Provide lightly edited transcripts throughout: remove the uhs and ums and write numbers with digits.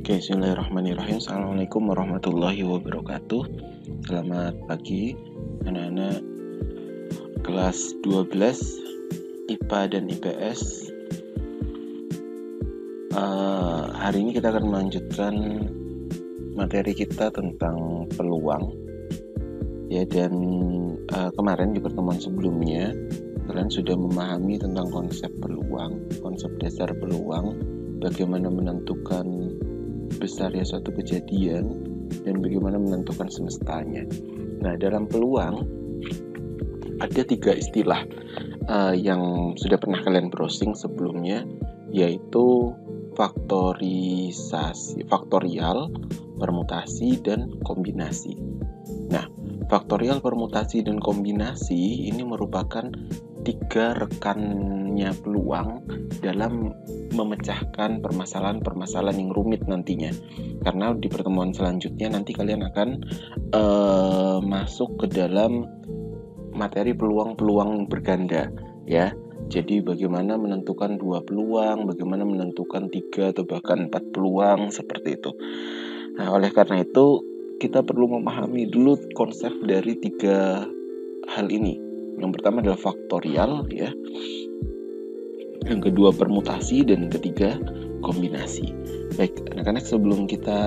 Oke, bismillahirrahmanirrahim. Assalamualaikum warahmatullahi wabarakatuh. Selamat pagi anak-anak kelas 12 IPA dan IPS. Hari ini kita akan melanjutkan materi kita tentang peluang. Ya, dan kemarin di pertemuan sebelumnya kalian sudah memahami tentang konsep peluang, konsep dasar peluang, bagaimana menentukan besarnya suatu kejadian dan bagaimana menentukan semestanya. Nah, dalam peluang ada 3 istilah yang sudah pernah kalian browsing sebelumnya, yaitu faktorial, permutasi, dan kombinasi. Nah, faktorial, permutasi, dan kombinasi ini merupakan 3 rekannya peluang dalam memecahkan permasalahan-permasalahan yang rumit nantinya. Karena di pertemuan selanjutnya nanti kalian akan masuk ke dalam materi peluang-peluang berganda, ya. Jadi bagaimana menentukan 2 peluang, bagaimana menentukan 3 atau bahkan 4 peluang, seperti itu. Nah, oleh karena itu kita perlu memahami dulu konsep dari 3 hal ini. Yang pertama adalah faktorial, ya. Yang kedua permutasi, dan yang ketiga kombinasi. Baik, anak-anak, sebelum kita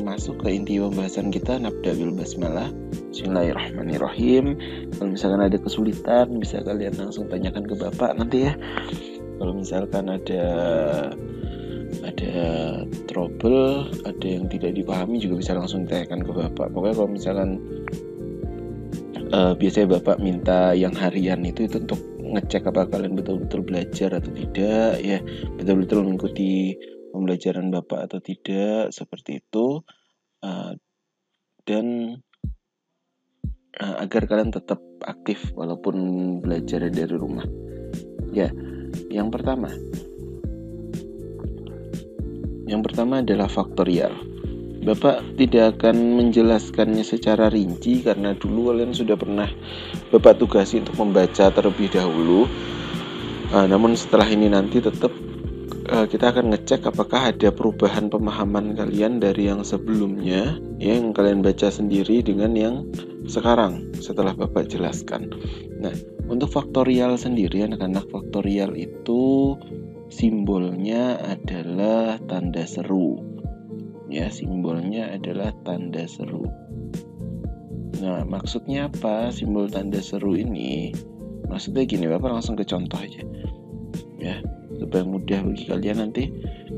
masuk ke inti pembahasan kita, nabda bil basmalah. Bismillahirrahmanirrahim. Kalau misalkan ada kesulitan, bisa kalian langsung tanyakan ke Bapak nanti, ya. Kalau misalkan ada trouble, ada yang tidak dipahami, juga bisa langsung tanyakan ke Bapak. Pokoknya kalau misalkan biasanya Bapak minta yang harian itu untuk ngecek apa kalian betul-betul belajar atau tidak, ya, betul-betul mengikuti pembelajaran Bapak atau tidak, seperti itu, dan agar kalian tetap aktif walaupun belajar dari rumah. Ya, yang pertama adalah faktorial. Bapak tidak akan menjelaskannya secara rinci karena dulu kalian sudah pernah Bapak tugasi untuk membaca terlebih dahulu. Namun setelah ini nanti tetap kita akan ngecek apakah ada perubahan pemahaman kalian dari yang sebelumnya, ya, yang kalian baca sendiri dengan yang sekarang setelah Bapak jelaskan. Nah, untuk faktorial sendiri, anak-anak, faktorial itu simbolnya adalah tanda seru. Ya, simbolnya adalah tanda seru. Nah, maksudnya apa simbol tanda seru ini? Maksudnya gini, Bapak langsung ke contoh aja, ya, supaya mudah bagi kalian nanti.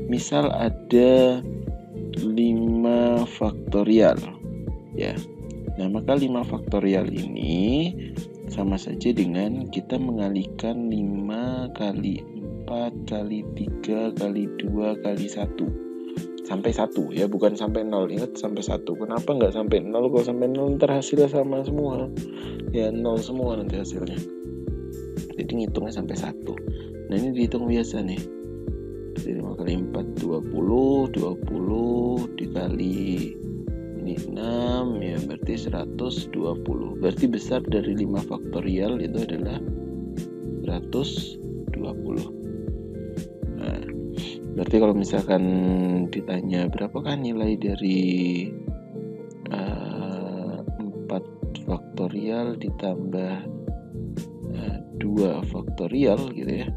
Misal ada 5 faktorial, ya. Nah, maka 5 faktorial ini sama saja dengan kita mengalihkan 5 kali 4 kali 3 kali 2 kali 1 sampai 1, ya, bukan sampai 0. Ingat, sampai 1. Kenapa nggak sampai 0? Kalau sampai 0 ntar hasilnya sama semua, ya, 0 semua nanti hasilnya. Jadi ngitungnya sampai 1. Nah, ini dihitung biasa nih. Jadi 5 kali 4 20 dikali ini 6, ya, berarti 120. Berarti besar dari 5 faktorial itu adalah 120. Nah, berarti kalau misalkan ditanya berapakah nilai dari 4 faktorial ditambah 2 faktorial, gitu ya.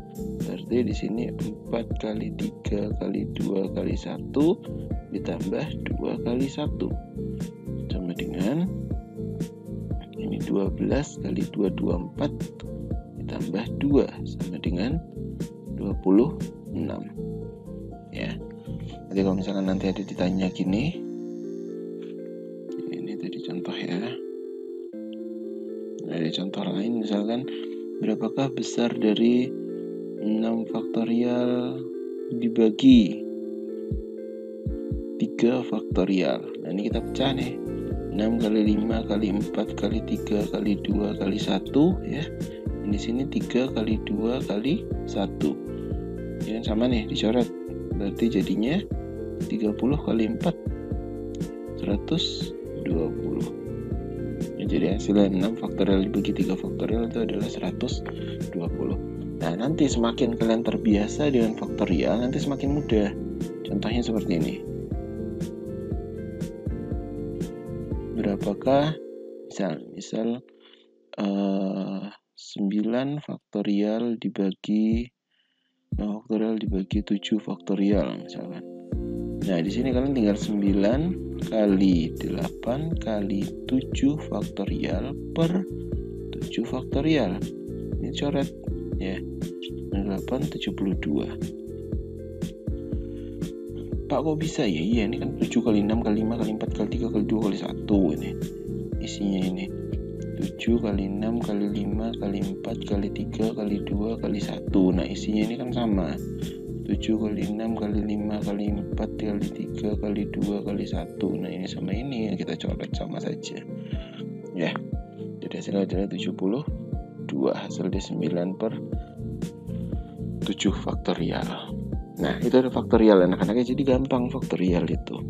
Berarti di sini 4 kali 3 kali 2 kali 1 ditambah 2 kali 1 sama dengan ini 12 kali 2 24 ditambah 2 sama dengan 26, ya. Jadi kalau misalkan nanti ada ditanya gini, ini tadi contoh, ya. Ada contoh lain, misalkan berapakah besar dari 6 faktorial dibagi 3 faktorial. Nah, ini kita pecah nih. 6 kali 5 kali 4 kali 3 kali 2 kali 1, ya. Dan di sini 3 kali 2 kali 1. Ya, sama nih, dicoret. Berarti jadinya 30 kali 4 120. Ya, jadi hasilnya 6 faktorial dibagi 3 faktorial itu adalah 120. Nah, nanti semakin kalian terbiasa dengan faktorial, nanti semakin mudah. Contohnya seperti ini. berapakah misal 9 faktorial dibagi 7 faktorial misalkan. Nah, di sini kalian tinggal 9 kali 8 kali 7 faktorial per 7 faktorial. Ini coret ya. 8 72. Pak, kok bisa ya? Iya, ini kan 7 kali 6 kali 5 kali 4 kali 3 kali 2 kali 1 ini. Isinya ini 7 kali 6 kali 5 kali 4 kali 3 kali 2 kali 1. Nah, isinya ini kan sama. 7 kali 6 kali 5 kali 4 kali 3 kali 2 kali 1. Nah, ini sama ini kita coret sama saja. Ya. Jadi hasilnya adalah 72. Hasilnya 9 per 7 faktorial. Nah, itu ada faktorial anak-anaknya, jadi gampang faktorial itu.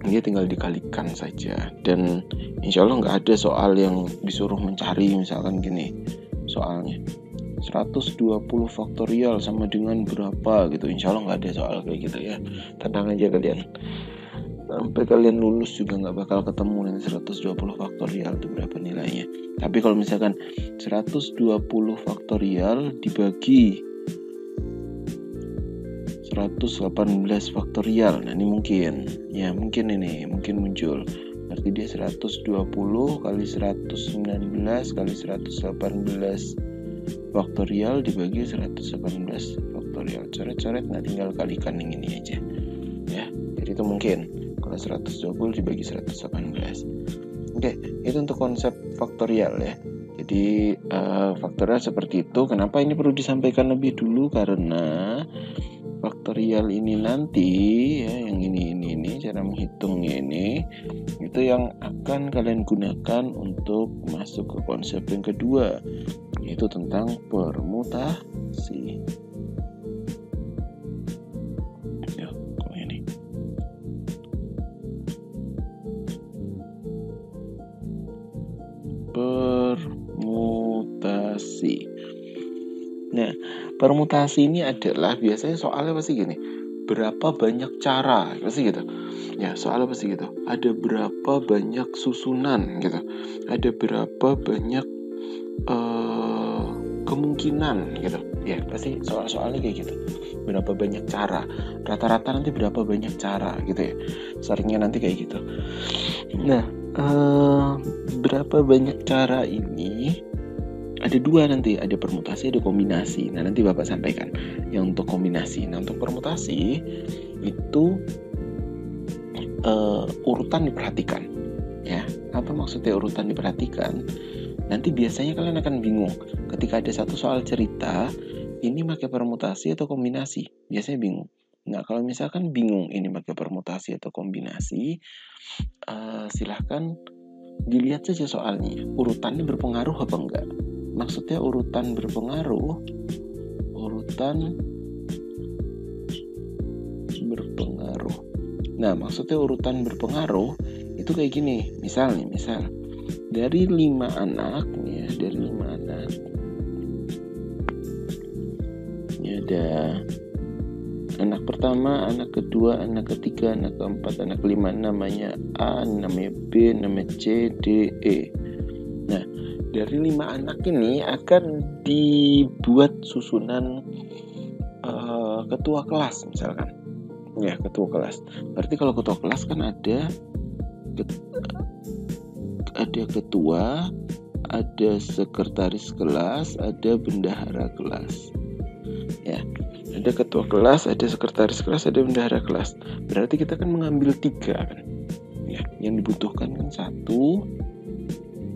Dia tinggal dikalikan saja. Dan insya Allah nggak ada soal yang disuruh mencari misalkan gini soalnya 120 faktorial sama dengan berapa gitu. Insya Allah nggak ada soal kayak gitu ya. Tenang aja kalian. Sampai kalian lulus juga nggak bakal ketemu nanti 120 faktorial itu berapa nilainya. Tapi kalau misalkan 120 faktorial dibagi 118 faktorial. Nah, ini mungkin muncul. Berarti dia 120 kali 119 kali 118 faktorial dibagi 118 faktorial. Coret-coret, nah tinggal kalikan yang ini aja. Ya, jadi itu mungkin kalau 120 dibagi 118. Oke, itu untuk konsep faktorial ya. Jadi faktorial seperti itu. Kenapa ini perlu disampaikan lebih dulu? Karena faktorial ini nanti ya, yang ini cara menghitungnya ini itu yang akan kalian gunakan untuk masuk ke konsep yang kedua, yaitu tentang permutasi. Ya, kok ini permutasi. Nah, permutasi ini adalah biasanya soalnya pasti gini, berapa banyak cara, pasti gitu. Ya, soalnya pasti gitu. Ada berapa banyak susunan gitu. Ada berapa banyak kemungkinan gitu. Ya, pasti soal-soalnya kayak gitu. Berapa banyak cara. Rata-rata nanti berapa banyak cara gitu ya. Seringnya nanti kayak gitu. Nah, berapa banyak cara ini ada dua nanti, ada permutasi, ada kombinasi. Nah, nanti Bapak sampaikan yang untuk kombinasi. Nah, untuk permutasi itu urutan diperhatikan. Ya, apa maksudnya urutan diperhatikan? Nanti biasanya kalian akan bingung ketika ada satu soal cerita, ini pakai permutasi atau kombinasi. Biasanya bingung. Nah, kalau misalkan bingung ini pakai permutasi atau kombinasi, silahkan dilihat saja soalnya. Urutannya berpengaruh apa enggak? Maksudnya urutan berpengaruh. Nah, maksudnya urutan berpengaruh itu kayak gini. Misal dari 5 anak ya, ini ada anak pertama, anak kedua, anak ketiga, anak keempat, anak kelima. Namanya A, namanya B, namanya C, D, E. Nah, dari 5 anak ini akan dibuat susunan ketua kelas misalkan. Ya, ketua kelas. Berarti kalau ketua kelas kan ada ketua, ada sekretaris kelas, ada bendahara kelas. Ya, ada ketua kelas, ada sekretaris kelas, ada bendahara kelas. Berarti kita kan mengambil 3 kan. Ya, yang dibutuhkan kan 1,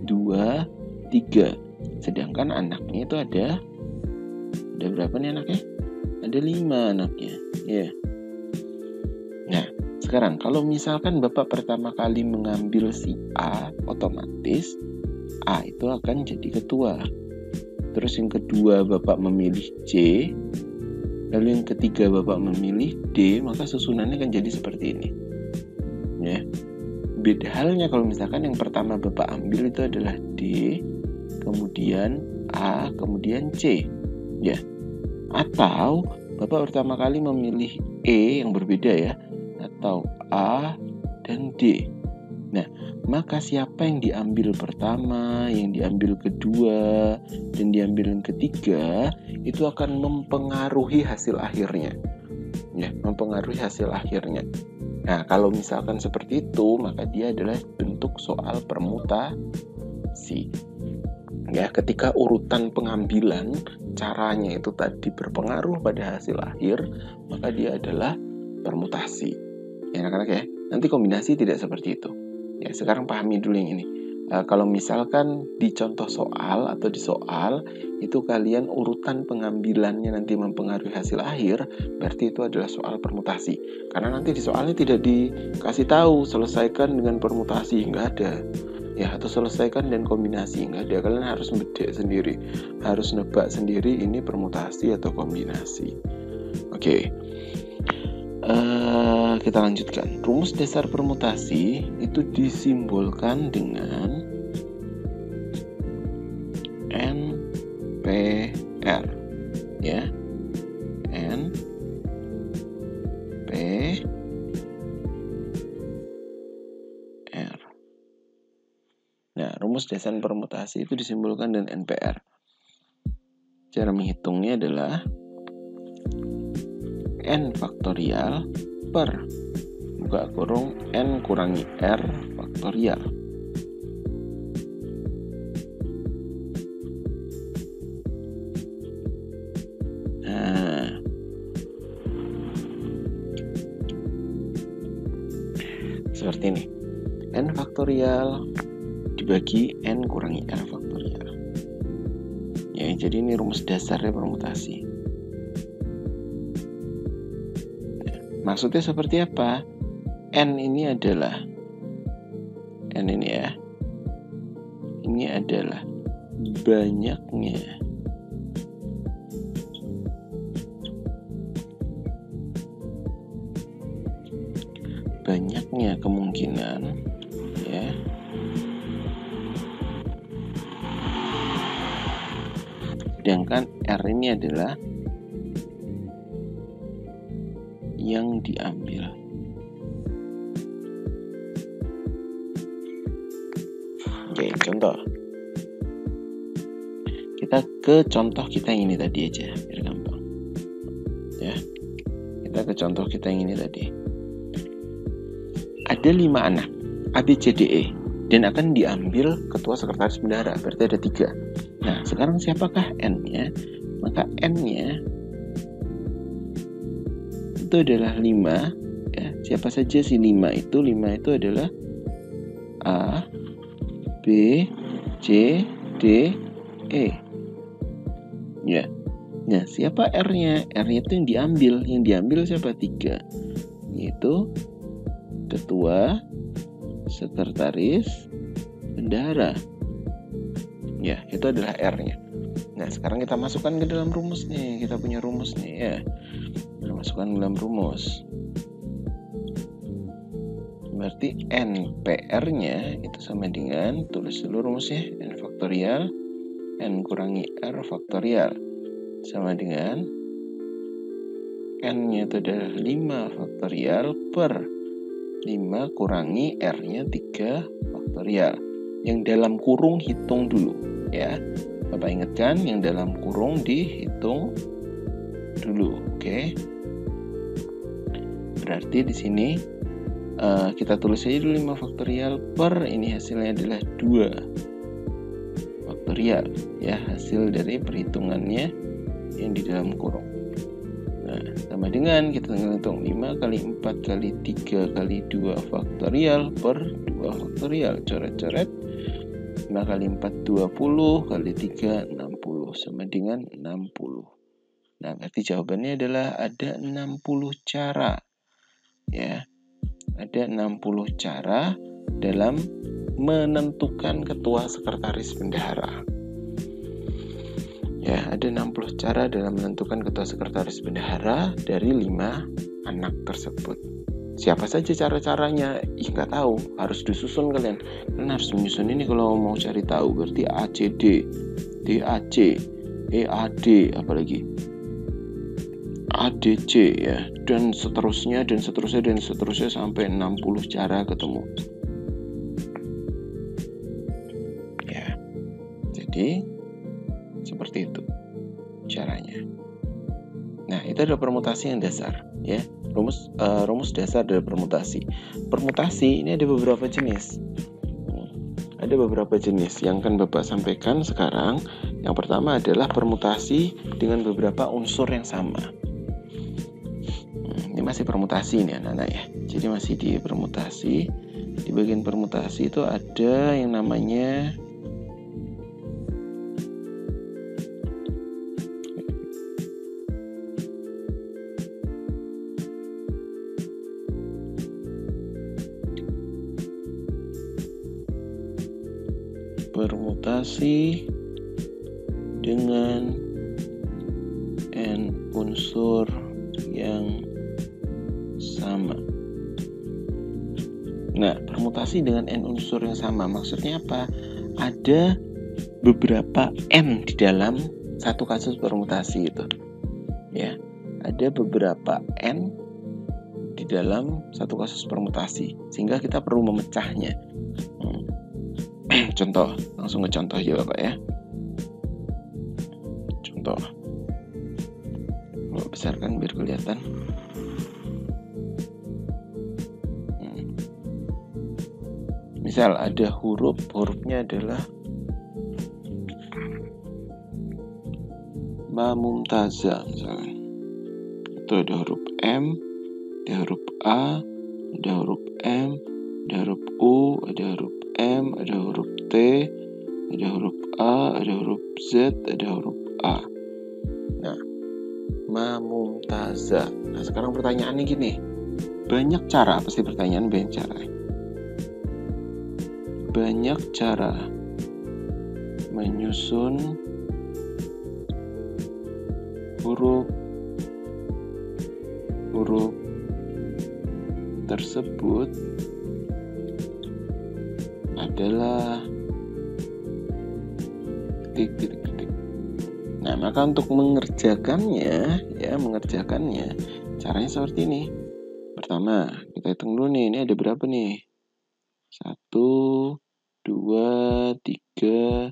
2, 3. Sedangkan anaknya itu ada berapa nih anaknya? Ada 5 anaknya. Ya. Nah, sekarang kalau misalkan Bapak pertama kali mengambil si A, otomatis A itu akan jadi ketua. Terus yang kedua Bapak memilih C, lalu yang ketiga Bapak memilih D, maka susunannya akan jadi seperti ini. Ya. Beda halnya kalau misalkan yang pertama Bapak ambil itu adalah D, kemudian A, kemudian C. Ya. Atau Bapak pertama kali memilih E yang berbeda ya, atau A dan D. Nah, maka siapa yang diambil pertama, yang diambil kedua, dan diambil yang ketiga, itu akan mempengaruhi hasil akhirnya. Ya, mempengaruhi hasil akhirnya. Nah, kalau misalkan seperti itu, maka dia adalah bentuk soal permutasi. Ya, ketika urutan pengambilan caranya itu tadi berpengaruh pada hasil akhir, maka dia adalah permutasi. Ya, anak-anak ya. Nanti kombinasi tidak seperti itu. Ya, sekarang pahami dulu yang ini. Kalau misalkan di contoh soal atau di soal itu kalian urutan pengambilannya nanti mempengaruhi hasil akhir, berarti itu adalah soal permutasi. Karena nanti di soalnya tidak dikasih tahu selesaikan dengan permutasi, nggak ada. Ya, atau selesaikan dan kombinasi, nggak ada. Kalian harus bedek sendiri, harus nebak sendiri ini permutasi atau kombinasi. Oke. Kita lanjutkan. Rumus dasar permutasi itu disimbolkan dengan NPR, ya. NPR. Nah, rumus dasar permutasi itu disimbolkan dengan NPR. Cara menghitungnya adalah N faktorial per buka kurung N kurangi R faktorial. Nah, seperti ini. N faktorial dibagi N kurangi R faktorial. Ya, jadi ini rumus dasarnya permutasi. Maksudnya seperti apa? N ini adalah N ini ya. Ini adalah banyaknya kemungkinan, ya. Sedangkan R ini adalah yang diambil. Oke, contoh. Kita ke contoh kita yang ini tadi aja, biar gampang. Ya. Kita ke contoh kita yang ini tadi. Ada 5 anak, A, B, C, D, E, dan akan diambil ketua sekretaris bendahara, berarti ada 3. Nah, sekarang siapakah N-nya? Maka N-nya itu adalah 5, ya. Siapa saja si 5 itu? 5 itu adalah A, B, C, D, E. Ya. Nah, siapa R-nya? R-nya itu yang diambil. Yang diambil siapa? 3. Yaitu ketua sekretaris bendahara. Ya, itu adalah R-nya. Nah, sekarang kita masukkan ke dalam rumus nih. Kita punya rumus nih, ya. Kita masukkan ke dalam rumus. Berarti NPR-nya itu sama dengan, tulis dulu rumusnya, N faktorial N kurangi R faktorial sama dengan N-nya itu adalah 5 faktorial per 5 kurangi R-nya 3 faktorial. Yang dalam kurung hitung dulu, ya. Bapak ingatkan, yang dalam kurung dihitung dulu, oke? Berarti di sini kita tulis aja dulu 5 faktorial per ini hasilnya adalah 2 faktorial, ya, hasil dari perhitungannya yang di dalam kurung. Nah, sama dengan kita tinggal hitung 5 kali 4 kali 3 kali 2 faktorial per 2 faktorial. Coret-coret. 5 kali 4 20 kali 3 60 sama dengan 60. Nah, berarti jawabannya adalah ada 60 cara. Ya. Ada 60 cara dalam menentukan ketua sekretaris bendahara. Ya, ada 60 cara dalam menentukan ketua sekretaris bendahara dari 5 anak tersebut. Siapa saja cara-caranya? Nggak tahu, harus disusun kalian. Kalian harus menyusun ini kalau mau cari tahu. Berarti ACD, DAC, EAD, apalagi ADC, ya, dan seterusnya sampai 60 cara ketemu. Jadi seperti itu caranya. Nah, itu adalah permutasi yang dasar, ya. Rumus dasar dari permutasi. Permutasi ini ada beberapa jenis. Ada beberapa jenis yang akan Bapak sampaikan sekarang. Yang pertama adalah permutasi dengan beberapa unsur yang sama. Ini masih permutasi nih anak-anak ya. Jadi masih di permutasi. Di bagian permutasi itu ada yang namanya permutasi dengan n unsur yang sama. Nah, permutasi dengan n unsur yang sama maksudnya apa? Ada beberapa n di dalam satu kasus permutasi itu. Ya, ada beberapa n di dalam satu kasus permutasi sehingga kita perlu memecahnya. Contoh, langsung ke contoh aja Bapak ya. Contoh. Bapak besarkan biar kelihatan. Misal ada hurufnya adalah Ma Mumtaza misalkan. Itu ada huruf M, ada huruf A, ada huruf M, ada huruf U, ada huruf M, ada huruf T, ada huruf A, ada huruf Z, ada huruf A. Nah, Ma Mumtaza. Nah, sekarang pertanyaannya gini. Banyak cara, pasti pertanyaan banyak cara. Banyak cara menyusun huruf tersebut adalah titik. Nah, maka untuk mengerjakannya, caranya seperti ini. Pertama, kita hitung dulu nih, ini ada berapa nih? 1, 2, 3,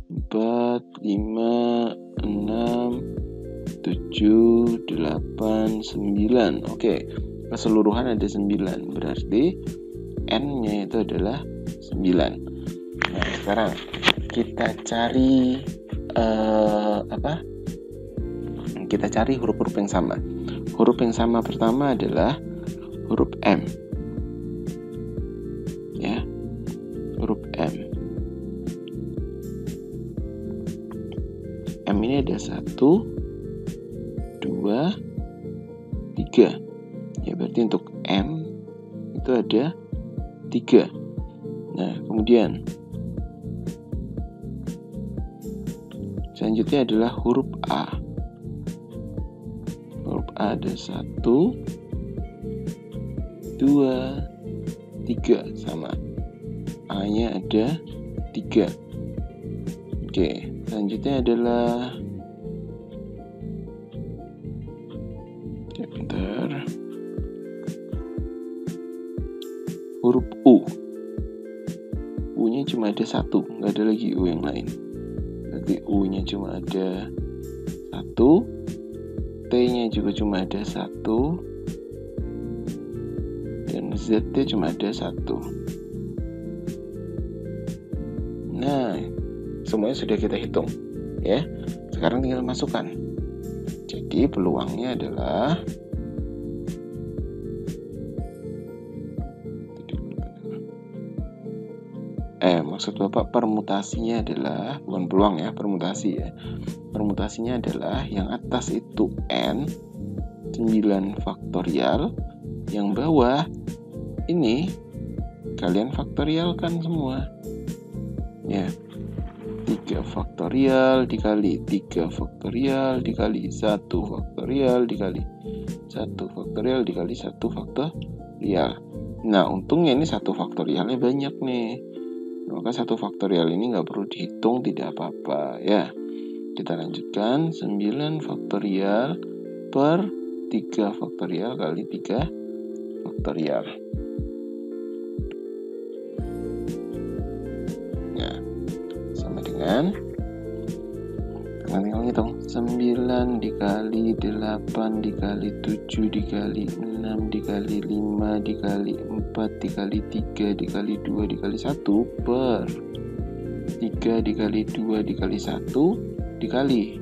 4, 5, 6, 7, 8, 9. Oke, keseluruhan ada 9. Berarti N-nya itu adalah 9. Nah, sekarang kita cari Kita cari huruf-huruf yang sama. Huruf yang sama pertama adalah huruf M. Ya. Huruf M. M ini ada 1, 2, 3. Ya, berarti untuk M itu ada 3. Nah, kemudian selanjutnya adalah huruf A. Huruf A ada 1, 2, 3 sama. A-nya ada 3. Oke, selanjutnya adalah huruf U. U-nya cuma ada 1, nggak ada lagi U yang lain. Berarti U-nya cuma ada 1, T-nya juga cuma ada 1, dan Z-nya cuma ada 1. Nah, semuanya sudah kita hitung, ya. Sekarang tinggal masukkan. Jadi peluangnya adalah maksud Bapak permutasinya adalah bukan peluang ya, permutasi ya. Permutasinya adalah yang atas itu N 9 faktorial, yang bawah ini kalian faktorialkan semua. Ya. 3 faktorial dikali 3 faktorial dikali 1 faktorial dikali 1 faktorial dikali 1 faktorial. Nah, untungnya ini 1 faktorialnya banyak nih. Maka 1 faktorial ini nggak perlu dihitung, tidak apa-apa ya. Kita lanjutkan 9 faktorial per 3 faktorial kali 3 faktorial. Nah, sama dengan Nah, tinggal hitung 9 dikali 8 dikali 7 dikali 6 dikali 5 dikali 4 dikali 3 dikali 2 dikali 1 per 3 dikali 2 dikali 1 dikali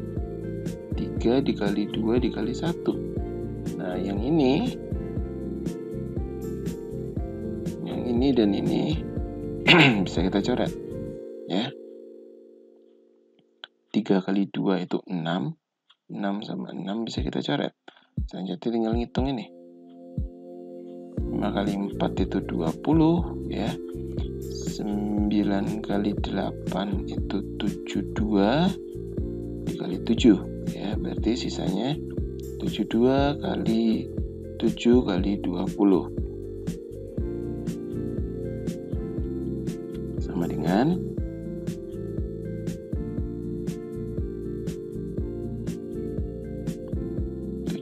3 dikali 2 dikali 1. Nah, yang ini dan ini bisa kita coret ya. 3 kali 2 itu 6 sama 6 bisa kita coret. Selanjutnya tinggal ngitung ini. 5 kali 4 itu 20 ya. 9 kali 8 itu 72 dikali 7 ya. Berarti sisanya 72 kali 7 kali 20 sama dengan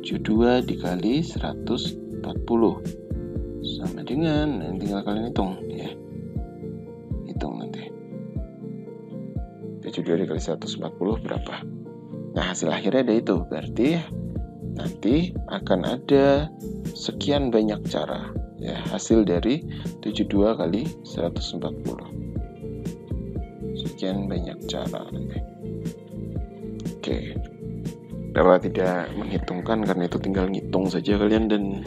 72 dikali 140 sama dengan, tinggal kalian hitung ya. Hitung nanti 72 dikali 140 berapa. Nah, hasil akhirnya ada itu. Berarti nanti akan ada sekian banyak cara ya, hasil dari 72 kali 140. Sekian banyak cara nanti. Oke. Dapat tidak menghitungkan karena itu tinggal ngitung saja kalian, dan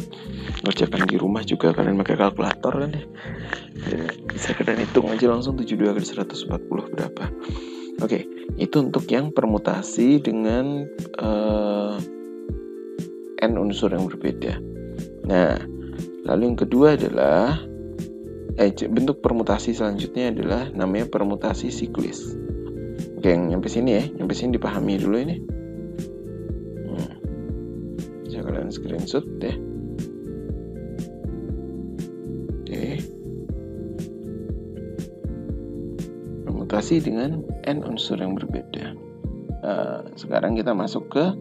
ngerjakan di rumah juga kalian pakai kalkulator kan ya. Bisa kalian hitung aja langsung 72 kali 140 berapa. Oke, itu untuk yang permutasi dengan n unsur yang berbeda. Nah, lalu yang kedua adalah bentuk permutasi selanjutnya adalah namanya permutasi siklis. Oke, yang nyampe sini ya, nyampe sini dipahami dulu ini. Bisa kalian screenshot deh. Oke. Permutasi dengan n unsur yang berbeda. Sekarang kita masuk ke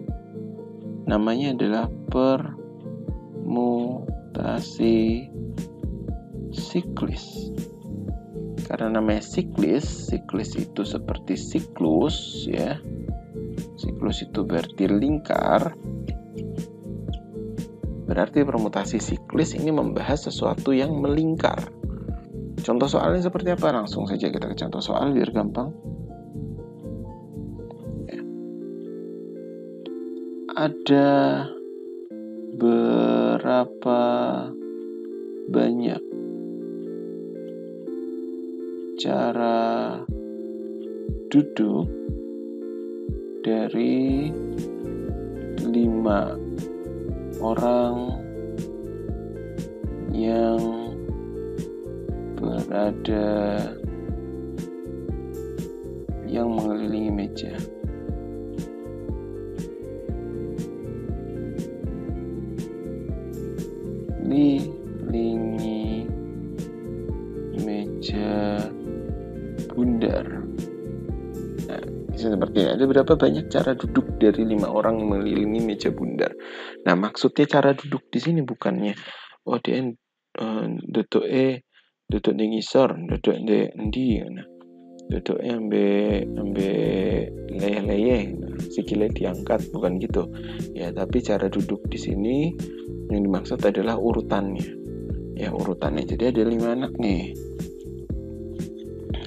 namanya adalah permutasi siklis. Karena namanya siklis itu seperti siklus ya. Siklus itu berarti lingkar. Berarti permutasi siklis ini membahas sesuatu yang melingkar. Contoh soalnya seperti apa? Langsung saja kita ke contoh soal biar gampang. Ya. Ada berapa banyak cara duduk dari 5 orang yang mengelilingi meja. Lilingi meja bundar. Nah, seperti ini. Ada berapa banyak cara duduk dari 5 orang yang mengelilingi meja bundar. Nah, maksudnya cara duduk di sini bukannya dia duduk di ngisor, duduk di endi, duduk ambe leyeh sikile diangkat, bukan gitu. Ya, tapi cara duduk di sini yang dimaksud adalah urutannya. Ya, urutannya. Jadi ada 5 anak nih.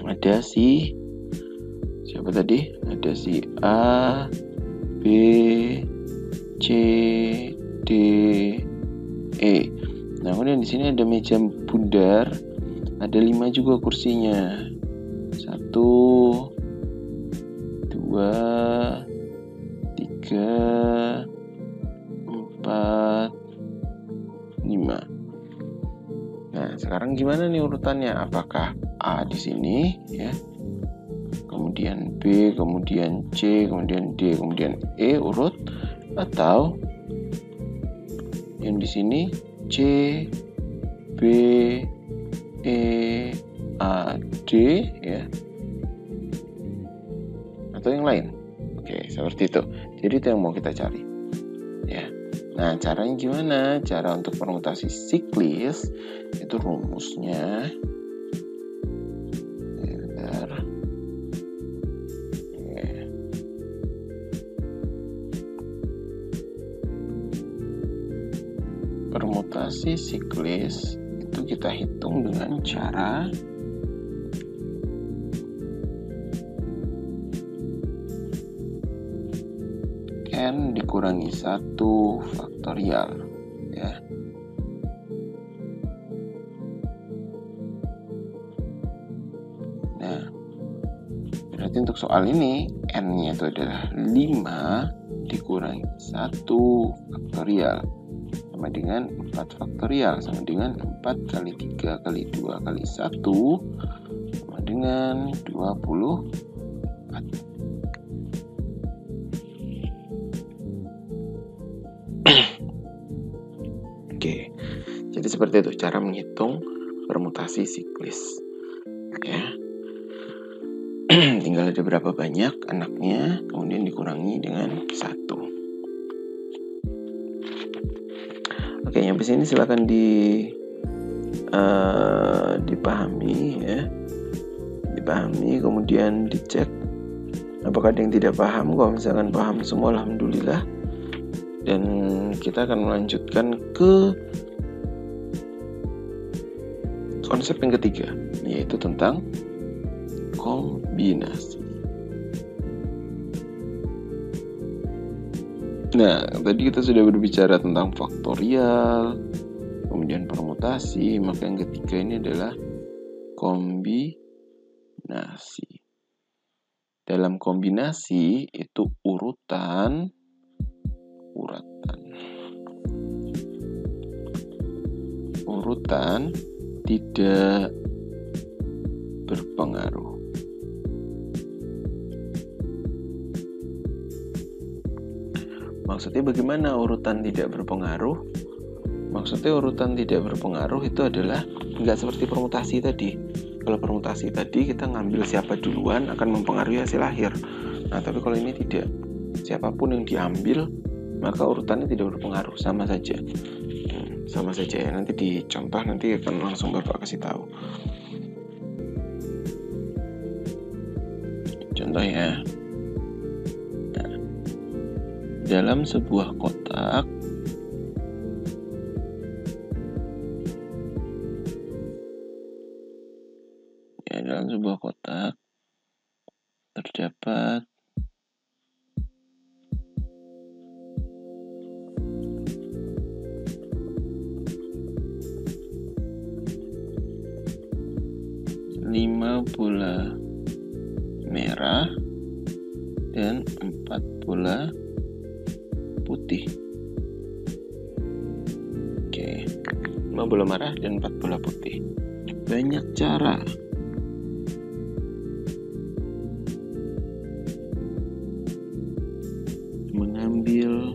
Ada siapa tadi? Ada si A, B, C, D, E. Nah, kemudian di sini ada meja bundar, ada 5 juga kursinya. 1, 2, 3, 4, 5. Nah, sekarang gimana nih urutannya? Apakah A di sini ya? Kemudian B, kemudian C, kemudian D, kemudian E urut, atau yang di sini C, B, E, A, D ya, atau yang lain. Oke, seperti itu. Jadi itu yang mau kita cari ya. Nah, caranya gimana? Cara untuk permutasi siklis itu rumusnya permutasi siklis itu kita hitung dengan cara n dikurangi 1 faktorial ya. Nah, berarti untuk soal ini n-nya itu adalah 5 dikurangi 1 faktorial sama dengan 4 faktorial sama dengan 4 kali 3 kali 2 kali 1 sama dengan 24. Oke, jadi seperti itu cara menghitung permutasi siklis ya. Tinggal ada berapa banyak anaknya, kemudian dikurangi dengan 1. Oke, yang di sini silakan dipahami ya, dipahami kemudian dicek apakah ada yang tidak paham. Kalau misalkan paham semua, alhamdulillah. Dan kita akan melanjutkan ke konsep yang ketiga, yaitu tentang kombinasi. Nah, tadi kita sudah berbicara tentang faktorial, kemudian permutasi, maka yang ketiga ini adalah kombinasi. Dalam kombinasi itu urutan tidak berpengaruh. Maksudnya bagaimana urutan tidak berpengaruh? Maksudnya urutan tidak berpengaruh itu adalah nggak seperti permutasi tadi. Kalau permutasi tadi kita ngambil siapa duluan akan mempengaruhi hasil akhir. Nah, tapi kalau ini tidak. Siapapun yang diambil maka urutannya tidak berpengaruh, sama saja. Sama saja ya. Nanti dicontoh, nanti akan langsung Bapak kasih tahu. Contoh ya. Nah, dalam sebuah kotak terdapat 5 bola merah dan 4 bola putih. Oke, 5 bola merah dan 4 bola putih. Banyak cara. Mengambil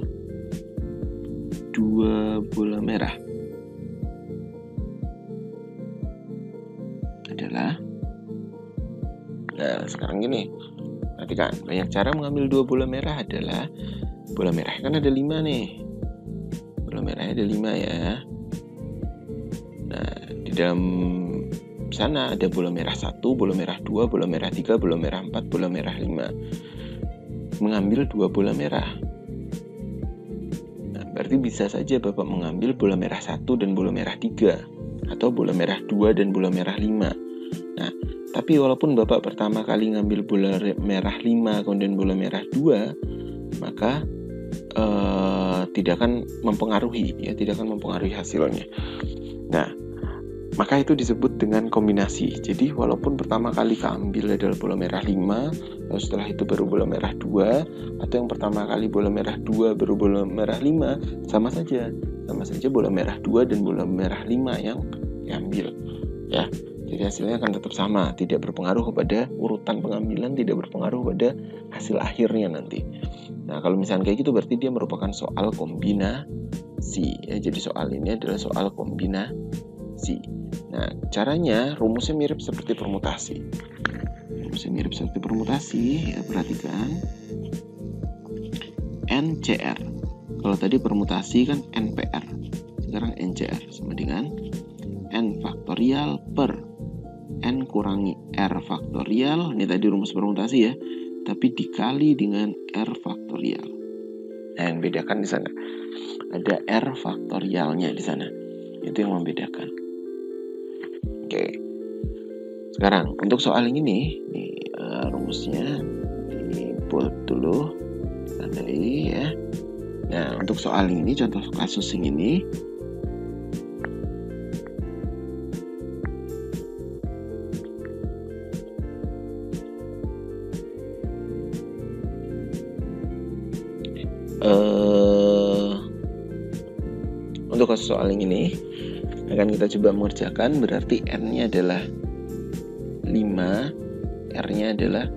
2 bola merah adalah, nah sekarang gini, perhatikan, banyak cara mengambil 2 bola merah adalah, bola merah kan ada 5 nih, bola merahnya ada 5 ya. Nah, di dalam sana ada bola merah 1, bola merah 2, bola merah 3, bola merah 4, bola merah 5. Mengambil 2 bola merah. Nah, berarti bisa saja Bapak mengambil bola merah 1 dan bola merah 3, atau bola merah 2 dan bola merah 5. Nah, tapi walaupun Bapak pertama kali ngambil bola merah 5 kemudian bola merah 2, maka tidak akan mempengaruhi ya, tidak akan mempengaruhi hasilnya. Nah, maka itu disebut dengan kombinasi. Jadi walaupun pertama kali keambil adalah bola merah 5, lalu setelah itu baru bola merah 2, atau yang pertama kali bola merah 2 baru bola merah 5, sama saja bola merah 2 dan bola merah 5 yang diambil ya. Jadi hasilnya akan tetap sama, tidak berpengaruh kepada urutan pengambilan, tidak berpengaruh pada hasil akhirnya nanti. Nah, kalau misalnya kayak gitu berarti dia merupakan soal kombinasi ya. Jadi soal ini adalah soal kombinasi. Nah, caranya rumusnya mirip seperti permutasi. Ya, perhatikan. NCR. Kalau tadi permutasi kan NPR. Sekarang NCR sama dengan N faktorial per N kurangi R faktorial. Ini tadi rumus permutasi ya, tapi dikali dengan R faktorial. Nah, yang bedakan di sana. ada R faktorialnya di sana. Itu yang membedakan. Oke. Sekarang untuk soal ini, rumusnya dibuat dulu, tandai ya. Nah, untuk soal ini, contoh kasus yang ini, untuk kasus soal yang ini akan kita coba mengerjakan. Berarti N-nya adalah 5, R-nya adalah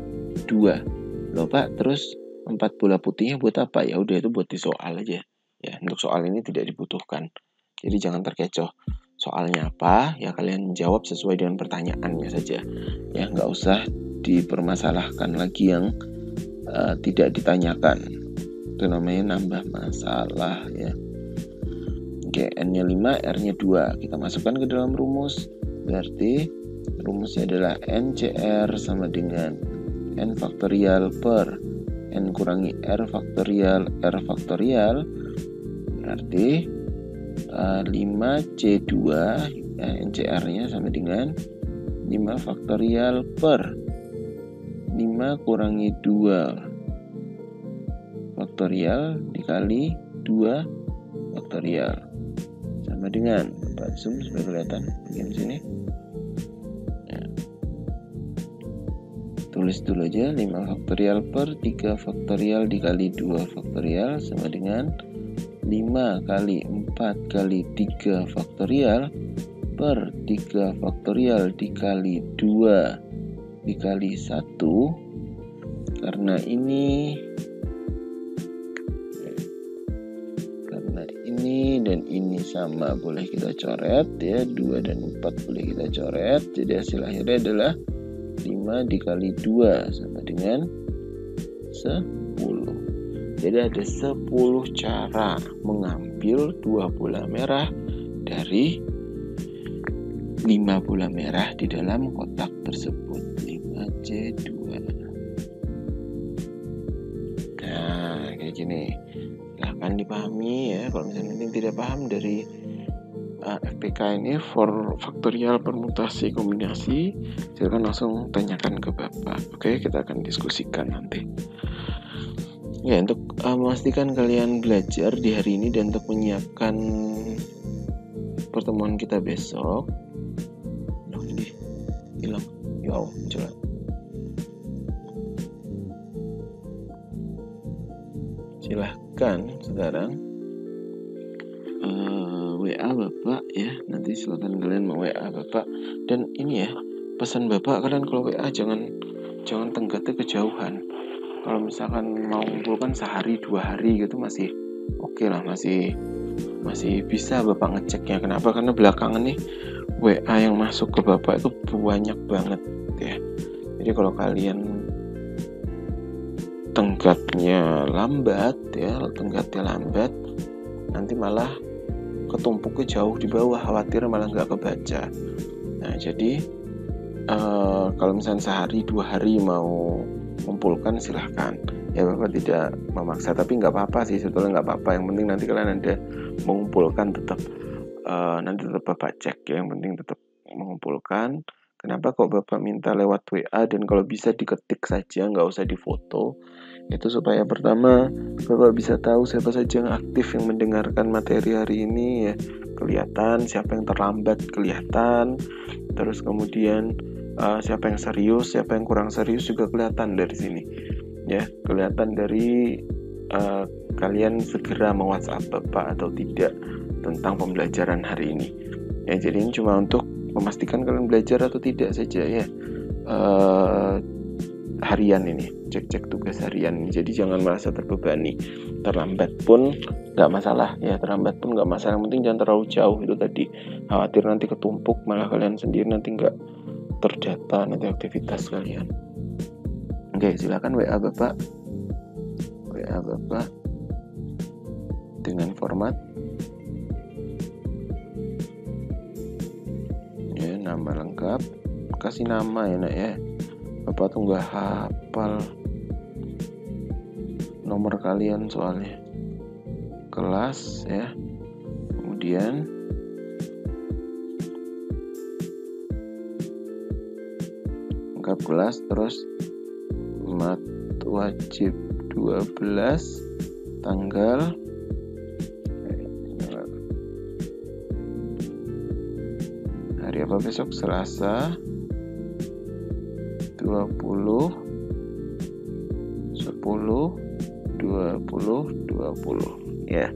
2. Loh Pak, terus 4 bola putihnya buat apa? Ya udah, itu buat di soal aja. Ya, untuk soal ini tidak dibutuhkan. Jadi jangan terkecoh. Soalnya apa? Ya kalian jawab sesuai dengan pertanyaannya saja. Ya, nggak usah dipermasalahkan lagi yang tidak ditanyakan. Itu namanya nambah masalah ya. Oke, N-nya 5, R-nya 2. Kita masukkan ke dalam rumus. Berarti rumusnya adalah NCR sama dengan N faktorial per N kurangi R faktorial berarti 5C2 NCR-nya sama dengan 5 faktorial per 5 kurangi 2 faktorial dikali 2 faktorial sama dengan, Bapak zoom supaya kelihatan bagian sini. Tulis dulu aja 5 faktorial per 3 faktorial dikali 2 faktorial sama dengan 5 kali 4 kali 3 faktorial per 3 faktorial dikali 2 dikali 1. Karena ini dan ini sama, boleh kita coret ya, 2 dan 4 boleh kita coret. Jadi hasil akhirnya adalah 5 dikali 2 sama dengan 10. Jadi ada 10 cara mengambil 2 bola merah dari 5 bola merah di dalam kotak tersebut. 5C2. Nah, kayak gini. Silahkan dipahami ya. Kalau misalnya tidak paham dari FPK ini for faktorial permutasi kombinasi, silakan langsung tanyakan ke Bapak. Oke, kita akan diskusikan nanti. Ya, untuk memastikan kalian belajar di hari ini dan untuk menyiapkan pertemuan kita besok. Loh, ini hilang. Yo, coba. Silahkan sekarang WA Bapak ya, nanti silakan kalian mau WA Bapak. Dan ini ya, pesan Bapak, kalian kalau WA jangan tenggatnya kejauhan. Kalau misalkan mau ngumpulkan sehari 2 hari gitu masih oke lah, masih bisa Bapak ngeceknya. Kenapa? Karena belakangan nih WA yang masuk ke Bapak itu banyak banget ya. Jadi kalau kalian tenggatnya lambat, nanti malah ketumpuknya jauh di bawah, khawatir malah nggak kebaca. Nah, jadi kalau misalnya sehari 2 hari mau kumpulkan silahkan ya, Bapak tidak memaksa, tapi nggak apa-apa sih, sebetulnya nggak apa-apa. Yang penting nanti kalian ada mengumpulkan, tetap nanti tetap Bapak cek ya, yang penting tetap mengumpulkan. Kenapa kok Bapak minta lewat WA dan kalau bisa diketik saja, nggak usah difoto? Itu supaya pertama Bapak bisa tahu siapa saja yang aktif yang mendengarkan materi hari ini ya, kelihatan siapa yang terlambat, kelihatan. Terus kemudian siapa yang serius, siapa yang kurang serius juga kelihatan dari sini ya, kelihatan dari kalian segera me-WhatsApp Bapak atau tidak tentang pembelajaran hari ini ya. Jadi ini cuma untuk memastikan kalian belajar atau tidak saja ya, harian ini, cek tugas harian ini. Jadi jangan merasa terbebani, terlambat pun nggak masalah ya, terlambat pun nggak masalah, yang penting jangan terlalu jauh. Itu tadi, khawatir nanti ketumpuk, malah kalian sendiri nanti nggak terdata nanti aktivitas kalian. Oke, silakan WA Bapak dengan format ya, nama lengkap, kasih nama ya nak ya. Bapak tuh nggak hafal nomor kalian soalnya. kelas ya. Kemudian lengkap kelas, terus mat wajib 12 tanggal hari apa besok? Selasa 20 10 2020 ya.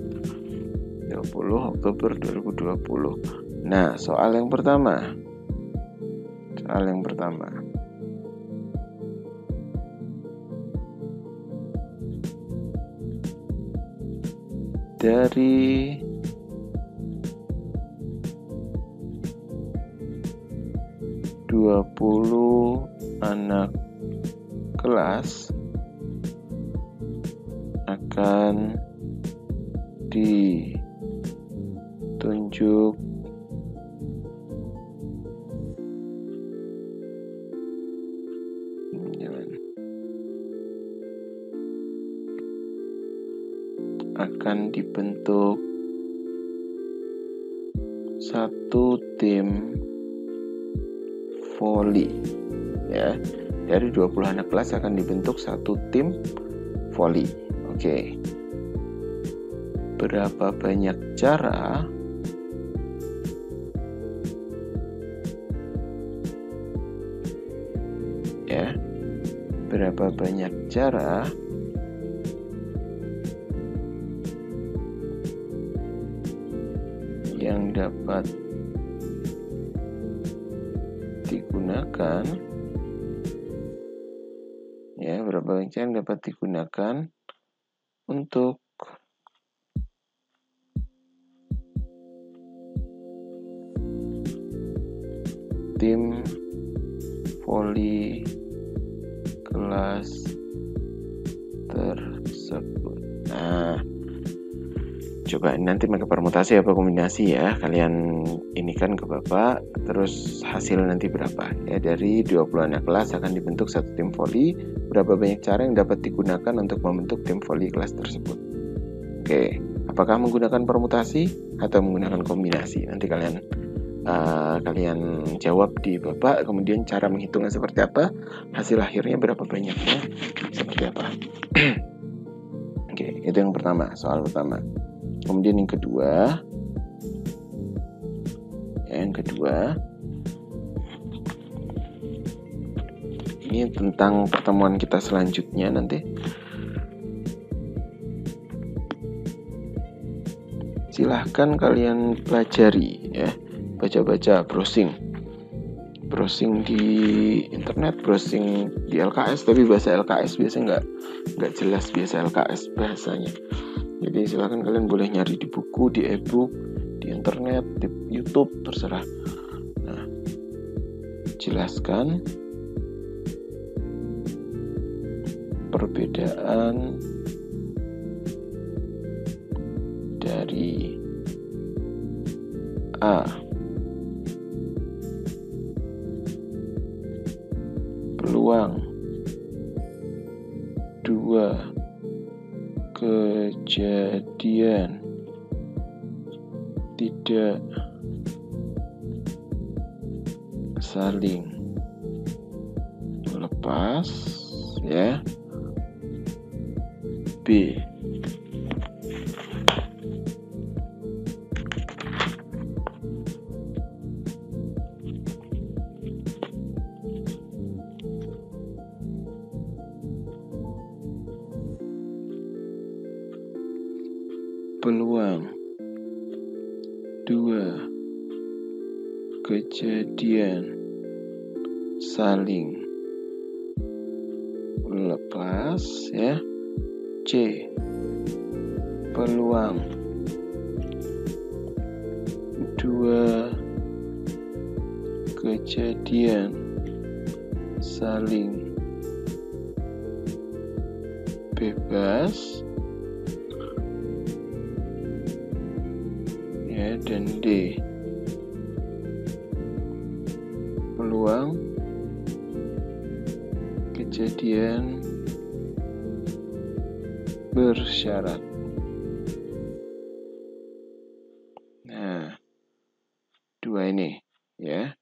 20 Oktober 2020. Nah, soal yang pertama. Dari 20 anak kelas akan ditunjuk akan dibentuk satu tim voli ya. Dari 20 anak kelas akan dibentuk satu tim voli. Oke. Berapa banyak cara ya? Berapa banyak cara yang dapat digunakan ya, berapa banyak cara yang dapat digunakan untuk tim voli kelas tersebut. Nah, coba nanti pakai permutasi apa kombinasi ya. Kalian ini kan ke Bapak, terus hasil nanti berapa. Ya, dari 20 anak kelas akan dibentuk satu tim voli. Berapa banyak cara yang dapat digunakan untuk membentuk tim voli kelas tersebut. Oke, apakah menggunakan permutasi atau menggunakan kombinasi? Nanti kalian jawab di Bapak, kemudian cara menghitungnya seperti apa, hasil akhirnya berapa banyaknya, seperti apa. Oke, itu yang pertama, soal pertama. Kemudian yang kedua, ini tentang pertemuan kita selanjutnya nanti. Silahkan kalian pelajari ya, baca-baca, browsing di internet, browsing di LKS, tapi bahasa LKS biasanya nggak jelas biasa LKS bahasanya. Jadi silakan kalian boleh nyari di buku, di e-book, di internet, di YouTube, terserah. Nah, jelaskan perbedaan dari A, peluang, 2, kejadian tidak saling lepas ya. B, peluang, 2, kejadian saling lepas ya. C, peluang, 2, kejadian saling bebas ya. Dan D, peluang, kejadian bersyarat. Dua ini ya.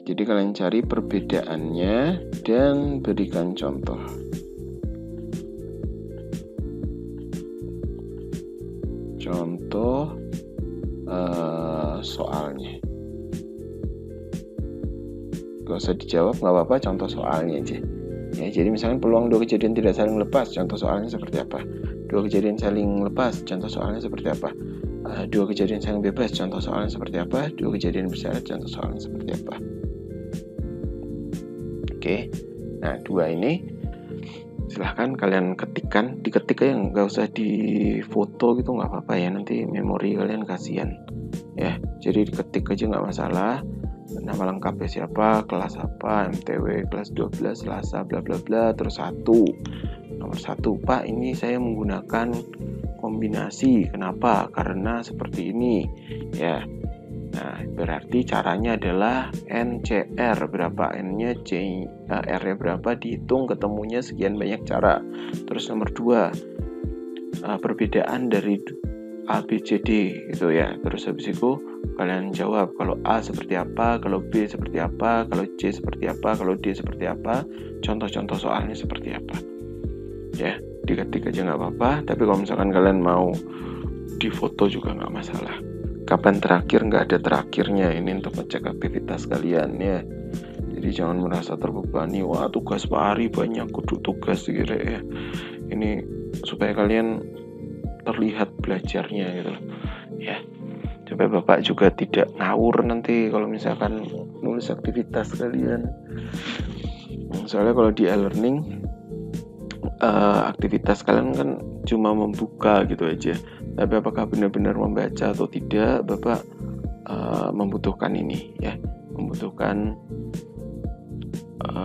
Jadi kalian cari perbedaannya dan berikan contoh. Contoh soalnya. Gak usah dijawab, nggak apa-apa, contoh soalnya aja. Ya, jadi misalkan peluang dua kejadian tidak saling lepas, contoh soalnya seperti apa? Dua kejadian saling lepas, contoh soalnya seperti apa? Dua kejadian saling bebas, contoh soalnya seperti apa? Dua kejadian bersyarat, contoh soalnya seperti apa? Oke, nah dua ini silahkan kalian diketik aja, nggak usah difoto gitu, nggak apa-apa ya, nanti memori kalian kasihan ya. Jadi diketik aja, nggak masalah. Nama lengkapnya siapa, kelas apa, MTW kelas 12 Selasa bla bla bla, terus nomor 1, Pak ini saya menggunakan kombinasi, kenapa, karena seperti ini ya. Nah, berarti caranya adalah NCR, berapa N-nya, R-nya berapa, dihitung, ketemunya sekian banyak cara. Terus nomor 2, perbedaan dari A, B, C, D gitu ya. Terus habis itu kalian jawab, kalau A seperti apa, kalau B seperti apa, kalau C seperti apa, kalau D seperti apa, contoh-contoh soalnya seperti apa. Ya, diketik aja nggak apa-apa, tapi kalau misalkan kalian mau difoto juga nggak masalah. Kapan terakhir, nggak ada terakhirnya, ini untuk ngecek aktivitas kalian ya. Jadi jangan merasa terbebani, wah tugas Pak Ari banyak, kudu tugas gitu ya. Ini supaya kalian terlihat belajarnya gitu ya. Supaya Bapak juga tidak ngawur nanti kalau misalkan nulis aktivitas kalian. Soalnya kalau di e-learning aktivitas kalian kan cuma membuka gitu aja, tapi apakah benar-benar membaca atau tidak, Bapak membutuhkan ini ya, membutuhkan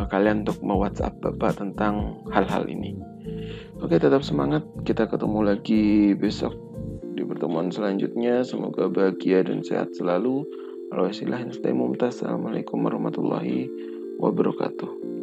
kalian untuk me-WhatsApp Bapak tentang hal-hal ini. Oke, tetap semangat, kita ketemu lagi besok di pertemuan selanjutnya. Semoga bahagia dan sehat selalu. Assalamualaikum warahmatullahi wabarakatuh.